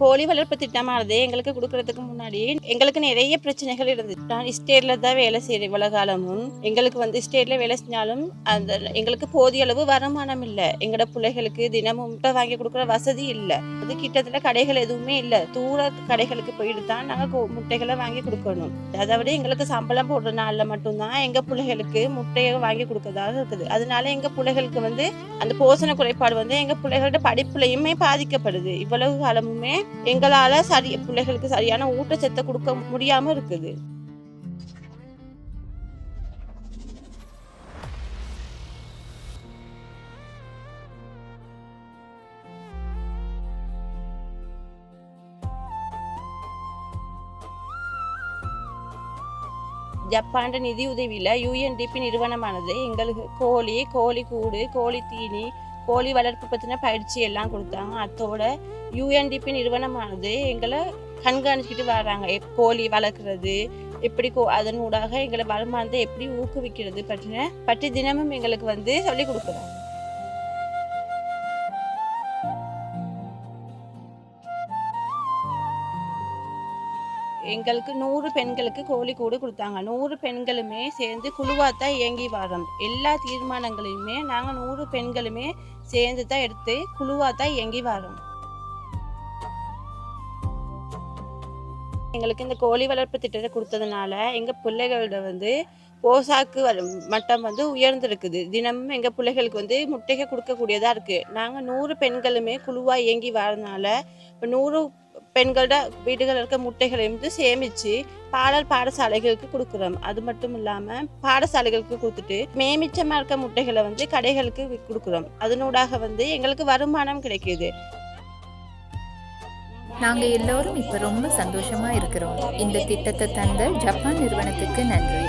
கோழி வளர்ப்பு திட்டமானது எங்களுக்கு கொடுக்கறதுக்கு முன்னாடி எங்களுக்கு நிறைய பிரச்சனைகள் இருந்துச்சு. நான் ஸ்டேட்ல தான் வேலை செய்கிறேன். இவ்வளவு காலமும் எங்களுக்கு ஸ்டேட்ல வேலை செஞ்சாலும் அந்த எங்களுக்கு போதிய அளவு வருமானம் இல்லை. எங்களோட பிள்ளைகளுக்கு தினமும் முட்டை வாங்கி கொடுக்குற வசதி இல்லை. அது கிட்டத்தட்ட கடைகள் எதுவுமே இல்லை. தூர கடைகளுக்கு போயிட்டு தான் நாங்கள் முட்டைகளை வாங்கி கொடுக்கணும். அதை விட எங்களுக்கு சம்பளம் போடுற நாளில் மட்டும்தான் எங்க பிள்ளைகளுக்கு முட்டையை வாங்கி கொடுக்கறதாக இருக்குது. அதனால எங்க பிள்ளைகளுக்கு அந்த போஷண குறைபாடு எங்க பிள்ளைகளோட படிப்புலையுமே பாதிக்கப்படுது. இவ்வளவு காலமுமே எங்களால பிள்ளைகளுக்கு சரியான ஊட்டச்சத்தை கொடுக்க முடியாம இருக்குது. ஜப்பான் நிதி உதவியில UNDP நிறுவனமானது எங்களுக்கு கோழி கூடு, கோழி தீனி, கோழி வளர்ப்பு பற்றின பயிற்சி எல்லாம் கொடுத்தாங்க. அதோட UNDP நிறுவனமானது எங்களை கண்காணிச்சுக்கிட்டு வர்றாங்க. கோழி வளர்க்குறது எப்படி, அதனூடாக எங்களை வருமானத்தை எப்படி ஊக்குவிக்கிறது பற்றி தினமும் எங்களுக்கு சொல்லி கொடுக்குறாங்க. எங்களுக்கு 100 பெண்களுக்கு கோழி கூடு கொடுத்தாங்க. 100 பெண்களுமே சேர்ந்து குழுவாத்தான் இயங்கி வரோம். எல்லா தீர்மானங்களையுமே நாங்கள் 100 பெண்களுமே சேர்ந்து தான் எடுத்து குழுவாத்தான் இயங்கி வரோம். எங்களுக்கு இந்த கோழி வளர்ப்பு திட்டத்தை கொடுத்ததுனால எங்கள் பிள்ளைகளோட போசாக்கு மட்டம் உயர்ந்திருக்குது. தினமும் எங்கள் பிள்ளைகளுக்கு முட்டைகள் கொடுக்கக்கூடியதாக இருக்குது. நாங்கள் 100 பெண்களுமே குழுவாக இயங்கி வரதுனால இப்போ 100 பெண்களோட வீடுகளில் இருக்க முட்டைகளை சேமித்து பாடசாலைகளுக்கு கொடுக்குறோம். அது மட்டும் இல்லாமல் பாடசாலைகளுக்கு கொடுத்துட்டு மேமிச்சமாக இருக்க முட்டைகளை கடைகளுக்கு கொடுக்குறோம். அதனூடாக எங்களுக்கு வருமானம் கிடைக்குது. நாங்க எல்லோரும் இப்ப ரொம்ப சந்தோஷமா இருக்கிறோம். இந்த திட்டத்தை தந்த ஜப்பான் நிறுவனத்துக்கு நன்றி.